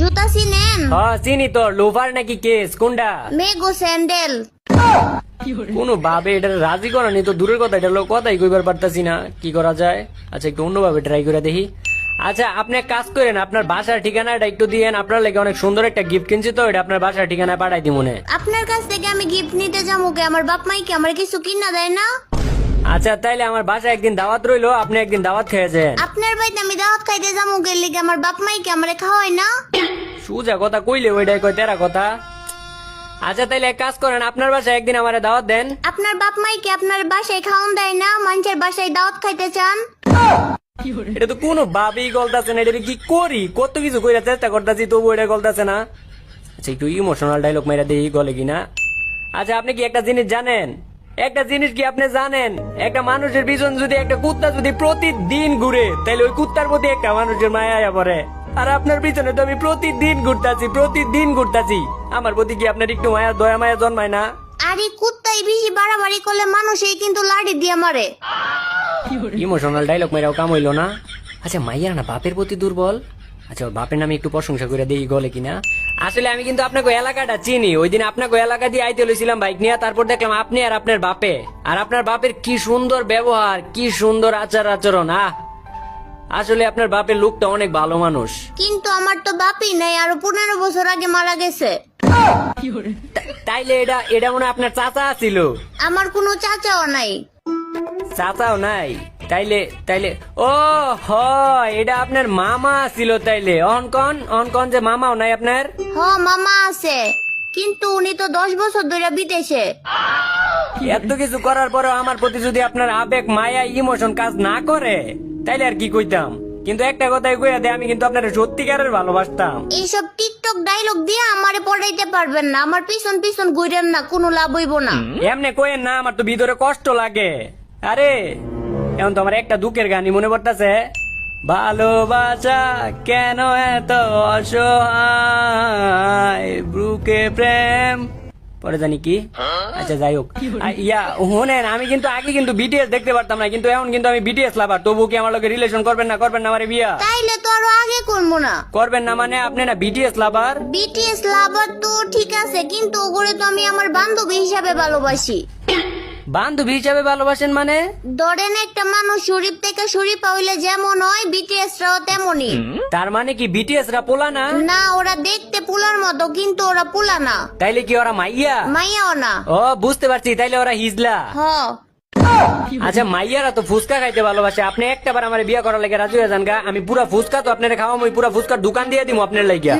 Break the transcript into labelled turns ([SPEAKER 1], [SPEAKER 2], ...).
[SPEAKER 1] জুতা চিনেন?
[SPEAKER 2] হ্যাঁ চিনি তো, লোফার নাকি কেস কোনটা?
[SPEAKER 1] মেগো স্যান্ডেল।
[SPEAKER 2] কোনো ভাবে এটা রাজি করা নি তো দূরের কথা, এটা লোক কথাই কইবার পারতাছি না, কি করা যায়? আচ্ছা একটু অন্যভাবে ট্রাই করে দেখি। আচ্ছা আপনি এক কাজ করেন, আপনার বাসার ঠিকানাটা একটু দিয়েন, আপনার লেগে অনেক সুন্দর একটা গিফট কিনছি তো, এটা আপনার বাসার ঠিকানায় পাঠাই দি মনে।
[SPEAKER 1] আপনার কাছ থেকে আমি গিফট নিতে যাবো কে? আমার বাপ মাই কি আমার কিছু কিনা দেয় না?
[SPEAKER 2] আচ্ছা তাইলে আমার বাসায় একদিন দাওয়াত রইলো, আপনি একদিন দাওয়াত খেয়েছেন।
[SPEAKER 1] আপনার বাড়িতে আমি দাওয়াত খাইতে যাবো কে লিগে? আমার বাপ মাই কি আমারে খাওয়ায় না?
[SPEAKER 2] সুজা কথা কইলে ওইটাই কয় তেরা কথা। আচ্ছা তাইলে এক কাজ করেন, আপনার বাসায় একদিন আমার দাওয়াত দেন।
[SPEAKER 1] আপনার বাপ মাই কি আপনার বাসায় খাওয়ান দেয় না? মানুষের বাসায় দাওয়াত খাইতে চান?
[SPEAKER 2] এটা তো কোনো ভাবেই গলতাছে না, এটা কি করি? কত কিছু কইরা চেষ্টা করতেছি তবু এটা গলতাছে না। আচ্ছা একটু ইমোশনাল ডায়লগ মেরা দেই, গলে কিনা। আচ্ছা আপনি কি একটা জিনিস জানেন? একটা জিনিস কি আপনি জানেন, একটা মানুষের পিছন যদি একটা কুত্তা যদি প্রতিদিন ঘুরে, তাহলে ওই কুত্তার প্রতি একটা মানুষের মায়া আয়া পড়ে। আর আপনার পিছনে তো আমি প্রতিদিন ঘুরতাছি, আমার প্রতি কি আপনার একটু মায়া দয়া মায়া জন্মায় না?
[SPEAKER 1] আরে কুত্তাই বেশি বাড়াবাড়ি করলে মানুষই কিন্তু লাড়ি দিয়ে মারে।
[SPEAKER 2] ইমোশনাল ডায়লগ মেরাও কাম হইলো না। আচ্ছা মাইয়ার না বাপের প্রতি দুর্বল। আচ্ছা ওর বাপের নামে একটু প্রশংসা করে দেই, গলে কিনা। আসলে আমি কিন্তু আপনাকে এলাকাটা চিনি, ওই দিন আপনাকে এলাকা দিয়ে আইতে লইছিলাম বাইক নিয়ে, তারপর দেখলাম আপনি আর আপনার বাপে, আর আপনার বাপের কি সুন্দর ব্যবহার, কি সুন্দর আচার আচরণ। আসলে আপনার বাপের লোকটা অনেক ভালো মানুষ।
[SPEAKER 1] কিন্তু আমার তো বাপই নাই, আরো 15 বছর আগে মারা গেছে।
[SPEAKER 2] তাইলে এটা মনে হয় আপনার চাচা ছিল?
[SPEAKER 1] আমার কোনো চাচাও নাই।
[SPEAKER 2] চাচাও নাই? তাইলে ও হয় এটা আপনার মামা ছিল। তাইলে অনকন যে মামাও নাই আপনার?
[SPEAKER 1] হ মামা আছে, কিন্তু উনি তো 10 বছর ধরে বিদেশে।
[SPEAKER 2] এত কিছু করার পরেও আমার প্রতি যদি আপনার আবেগ মায়া ইমোশন কাজ না করে, তাইলে আর কি কইতাম। কিন্তু একটা কথাই কইয়া দে, আমি কিন্তু আপনার সত্যিকারের ভালোবাসতাম।
[SPEAKER 1] এইসব টিকটক ডায়লগ দিয়ে আমারে পড়াইতে পারবেন না। আমার পিছন পিছন ঘুরেন না, কোনো লাভ হইব না।
[SPEAKER 2] এমনি কইেন না, আমার তো ভিতরে কষ্ট লাগে। আরে এখন তো আমার একটা দুঃখের গানই মনে পড়তেছে। ভালোবাসা কেন এত অসহায়, বুকে প্রেম, পরে জানি কি। আচ্ছা যাই হোক, হোনেন আমি কিন্তু আগে কিন্তু বিটিএস দেখতে পারতাম না, কিন্তু এখন কিন্তু আমি বিটিএস লাভার। তবু কি আমার লগে রিলেশন করবেন না আমারে বিয়া?
[SPEAKER 1] তাইলে তো আরো আগে করবো না।
[SPEAKER 2] করবেন না মানে আপনি না বিটিএস লাভার?
[SPEAKER 1] বিটিএস লাভার তো ঠিক আছে, কিন্তু ওগুলো তো আমি আমার বান্ধবী হিসাবে ভালোবাসি।
[SPEAKER 2] বান্ধবী হিসাবে ভালোবাসেন মানে?
[SPEAKER 1] ধরেন একটা মানুষ শরীফ থেকে শরীফ হইলে যেমন হয়, বিটিএস রাও তেমনই।
[SPEAKER 2] তার মানে কি বিটিএস রা পোলা না?
[SPEAKER 1] না, ওরা দেখতে পুলার মতো, কিন্তু ওরা পুলা না।
[SPEAKER 2] তাইলে কি ওরা মাইয়া?
[SPEAKER 1] মাইয়াও না।
[SPEAKER 2] ও বুঝতে পারছি, তাইলে ওরা হিজলা।
[SPEAKER 1] হ।
[SPEAKER 2] আচ্ছা মাইয়ারা তো ফুচকা খাইতে ভালোবাসে, আপনি একটাবার আমার বিয়ে করার লাগে রাজি হয়ে যান গা। আমি পুরা ফুচকা তো আপনার খাওয়াম, পুরা ফুচকার দোকান দিয়ে দিব আপনার লাগিয়া।